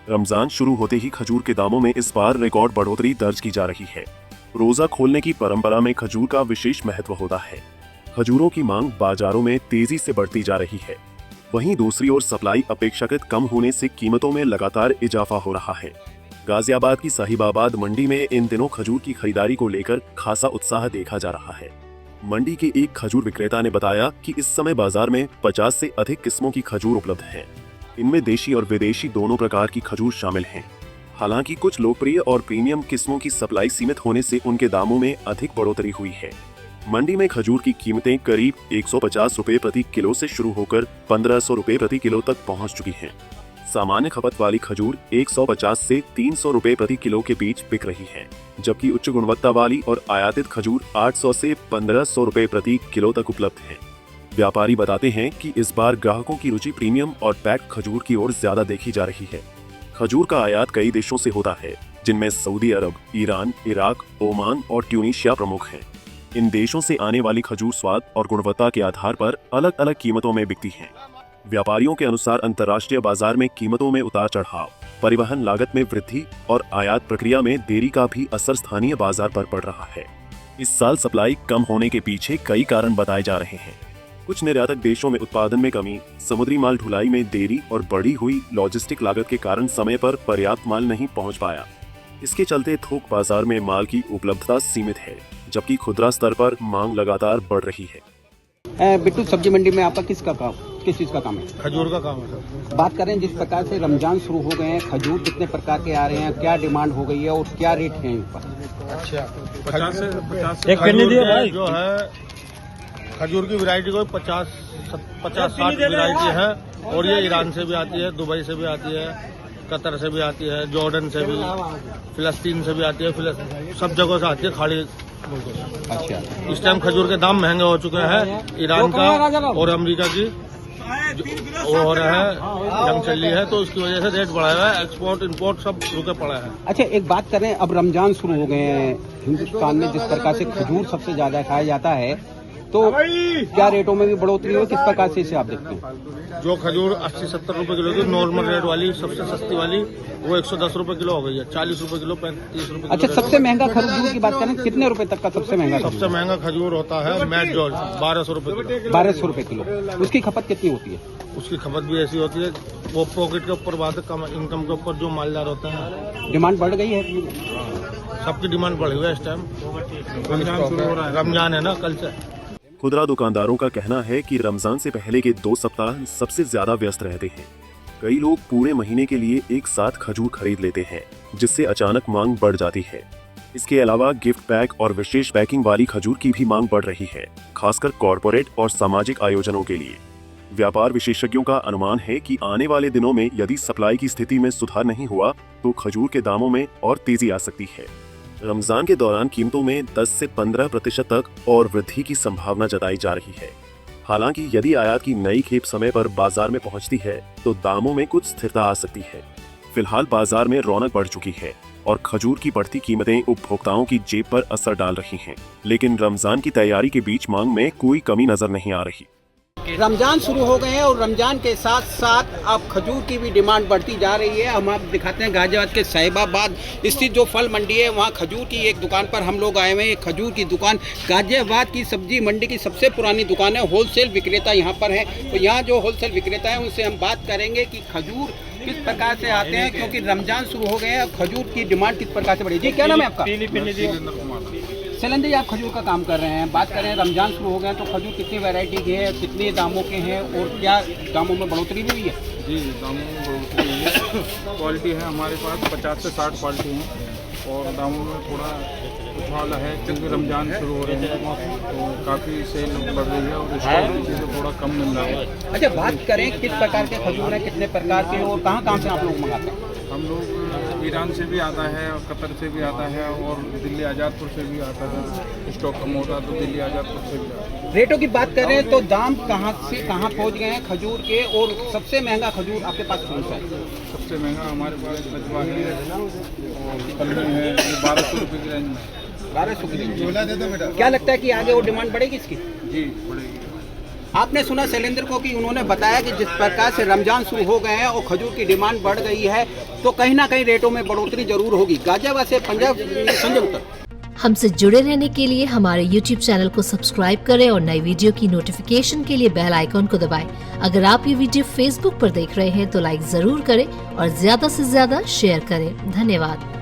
रमजान शुरू होते ही खजूर के दामों में इस बार रिकॉर्ड बढ़ोतरी दर्ज की जा रही है। रोजा खोलने की परंपरा में खजूर का विशेष महत्व होता है। खजूरों की मांग बाजारों में तेजी से बढ़ती जा रही है। वहीं दूसरी ओर सप्लाई अपेक्षाकृत कम होने से कीमतों में लगातार इजाफा हो रहा है। गाजियाबाद की साहिबाबाद मंडी में इन दिनों खजूर की खरीदारी को लेकर खासा उत्साह देखा जा रहा है। मंडी के एक खजूर विक्रेता ने बताया कि इस समय बाजार में 50 से अधिक किस्मों की खजूर उपलब्ध हैं। इनमें देशी और विदेशी दोनों प्रकार की खजूर शामिल हैं। हालांकि कुछ लोकप्रिय और प्रीमियम किस्मों की सप्लाई सीमित होने से उनके दामों में अधिक बढ़ोतरी हुई है। मंडी में खजूर की कीमतें करीब 150 रुपए प्रति किलो से शुरू होकर 1500 रुपए प्रति किलो तक पहुंच चुकी हैं। सामान्य खपत वाली खजूर 150 से 300 रुपए प्रति किलो के बीच बिक रही है, जबकि उच्च गुणवत्ता वाली और आयातित खजूर 800 से 1500 रुपए प्रति किलो तक उपलब्ध है। व्यापारी बताते हैं कि इस बार ग्राहकों की रुचि प्रीमियम और पैक्ड खजूर की ओर ज्यादा देखी जा रही है। खजूर का आयात कई देशों से होता है, जिनमें सऊदी अरब, ईरान, इराक, ओमान और ट्यूनीशिया प्रमुख हैं। इन देशों से आने वाली खजूर स्वाद और गुणवत्ता के आधार पर अलग अलग कीमतों में बिकती हैं। व्यापारियों के अनुसार अंतर्राष्ट्रीय बाजार में कीमतों में उतार चढ़ाव, परिवहन लागत में वृद्धि और आयात प्रक्रिया में देरी का भी असर स्थानीय बाजार पर पड़ रहा है। इस साल सप्लाई कम होने के पीछे कई कारण बताए जा रहे हैं। कुछ निर्यातक देशों में उत्पादन में कमी, समुद्री माल ढुलाई में देरी और बढ़ी हुई लॉजिस्टिक लागत के कारण समय पर पर्याप्त माल नहीं पहुंच पाया। इसके चलते थोक बाजार में माल की उपलब्धता सीमित है, जबकि खुदरा स्तर पर मांग लगातार बढ़ रही है। बिट्टू, सब्जी मंडी में आपका किस चीज का काम है? खजूर का काम है सर। बात करें जिस प्रकार से रमजान शुरू हो गए हैं, खजूर कितने प्रकार के आ रहे हैं, क्या डिमांड हो गई है और क्या रेट है इन पर? अच्छा, 50 एक भाई जो है खजूर की वैरायटी को 50-60 वैरायटी है और ये ईरान से भी आती है, दुबई से भी आती है, कतर से भी आती है, जॉर्डन से भी, फिलिस्तीन से भी आती है, सब जगहों से आती है खाड़ी। अच्छा, इस टाइम खजूर के दाम महंगे हो चुके हैं। ईरान का और अमेरिका की वो हो रहा है, जंग चल रही है, तो उसकी वजह से रेट बढ़ा है। एक्सपोर्ट इंपोर्ट सब रुके पड़ा है। अच्छा, एक बात करें, अब रमजान शुरू हो गए हैं। हिंदुस्तान में जिस प्रकार से खजूर सबसे ज्यादा खाया जाता है, तो क्या रेटों में भी बढ़ोतरी हो? किस प्रकार से इसे आप देखते हैं? जो खजूर 80-70 रुपए किलो की नॉर्मल रेट वाली, सबसे सस्ती वाली, वो 110 रुपए किलो हो गई है। 40 रुपए किलो, 35 रुपए। अच्छा, सबसे महंगा खजूर की बात करें, कितने रुपए तक का सबसे महंगा? सबसे महंगा खजूर होता है मैट जॉर्ज, 1200 रुपए किलो। 1200 रुपए किलो। उसकी खपत कितनी होती है? उसकी खपत भी ऐसी होती है, वो पॉकेट के ऊपर बात है, कम इनकम के ऊपर जो मालदार होते हैं। डिमांड बढ़ गई है? सबकी डिमांड बढ़ी हुई है इस टाइम। रमजान शुरू हो रहा है, रमजान है ना कल से। खुदरा दुकानदारों का कहना है कि रमजान से पहले के 2 सप्ताह सबसे ज्यादा व्यस्त रहते हैं। कई लोग पूरे महीने के लिए एक साथ खजूर खरीद लेते हैं, जिससे अचानक मांग बढ़ जाती है। इसके अलावा गिफ्ट पैक और विशेष पैकिंग वाली खजूर की भी मांग बढ़ रही है, खासकर कॉरपोरेट और सामाजिक आयोजनों के लिए। व्यापार विशेषज्ञों का अनुमान है कि आने वाले दिनों में यदि सप्लाई की स्थिति में सुधार नहीं हुआ तो खजूर के दामों में और तेजी आ सकती है। रमजान के दौरान कीमतों में 10 से 15% तक और वृद्धि की संभावना जताई जा रही है। हालांकि यदि आयात की नई खेप समय पर बाजार में पहुंचती है तो दामों में कुछ स्थिरता आ सकती है। फिलहाल बाजार में रौनक बढ़ चुकी है और खजूर की बढ़ती कीमतें उपभोक्ताओं की जेब पर असर डाल रही हैं। लेकिन रमजान की तैयारी के बीच मांग में कोई कमी नजर नहीं आ रही। रमजान शुरू हो गए हैं और रमजान के साथ साथ अब खजूर की भी डिमांड बढ़ती जा रही है। हम आप दिखाते हैं गाजियाबाद के साहिबाबाद स्थित जो फल मंडी है, वहाँ खजूर की एक दुकान पर हम लोग आए हुए हैं। खजूर की दुकान गाजियाबाद की सब्जी मंडी की सबसे पुरानी दुकान है। होलसेल विक्रेता यहाँ पर है, तो यहाँ जो होलसेल विक्रेता है उनसे हम बात करेंगे कि खजूर किस प्रकार से आते हैं, क्योंकि रमजान शुरू हो गए हैं। खजूर की डिमांड किस प्रकार से बढ़ी? जी, क्या नाम है आपका? शैलेंद्र जी, आप खजूर का काम कर रहे हैं। बात करें, रमजान शुरू हो गए तो खजूर कितनी वैरायटी के हैं, कितने दामों के हैं और क्या दामों में बढ़ोतरी भी हुई है? जी, दामों में बढ़ोतरी हुई है। क्वालिटी है हमारे पास 50 से 60 क्वालिटी हैं और दामों में थोड़ा उछाल है, क्योंकि रमजान शुरू हो रहे हैं तो काफ़ी सेल बढ़ रही है और स्टॉक चीज़ें थोड़ा कम मिल रहा है। अच्छा, बात करें किस प्रकार के खजूर हैं, कितने प्रकार के और कहाँ से आप लोग मंगाते हैं? हम लोग ईरान से भी आता है और कतर से भी आता है और दिल्ली आज़ादपुर से भी आता है। स्टॉक कम होता है तो दिल्ली आज़ादपुर से भी आता है। रेटों की बात करें तो दाम कहाँ से कहाँ पहुँच गए हैं खजूर के, और सबसे महंगा खजूर आपके पास कौन सा है? सबसे महंगा हमारे पास बजवाही है और कलमी है, ये 1200 रुपये की रेंज में। 1200 की। क्या लगता है कि आगे और डिमांड बढ़ेगी इसकी? जी, बढ़ेगी। आपने सुना शैलेंद्र को कि उन्होंने बताया कि जिस प्रकार से रमजान शुरू हो गए हैं और खजूर की डिमांड बढ़ गई है तो कहीं ना कहीं रेटों में बढ़ोतरी जरूर होगी। गाजियाबाद से पंजाब संजय उत्तर। हमसे जुड़े रहने के लिए हमारे YouTube चैनल को सब्सक्राइब करें और नई वीडियो की नोटिफिकेशन के लिए बेल आइकॉन को दबाएं। अगर आप ये वीडियो Facebook पर देख रहे हैं तो लाइक जरूर करें और ज्यादा से ज्यादा शेयर करें। धन्यवाद।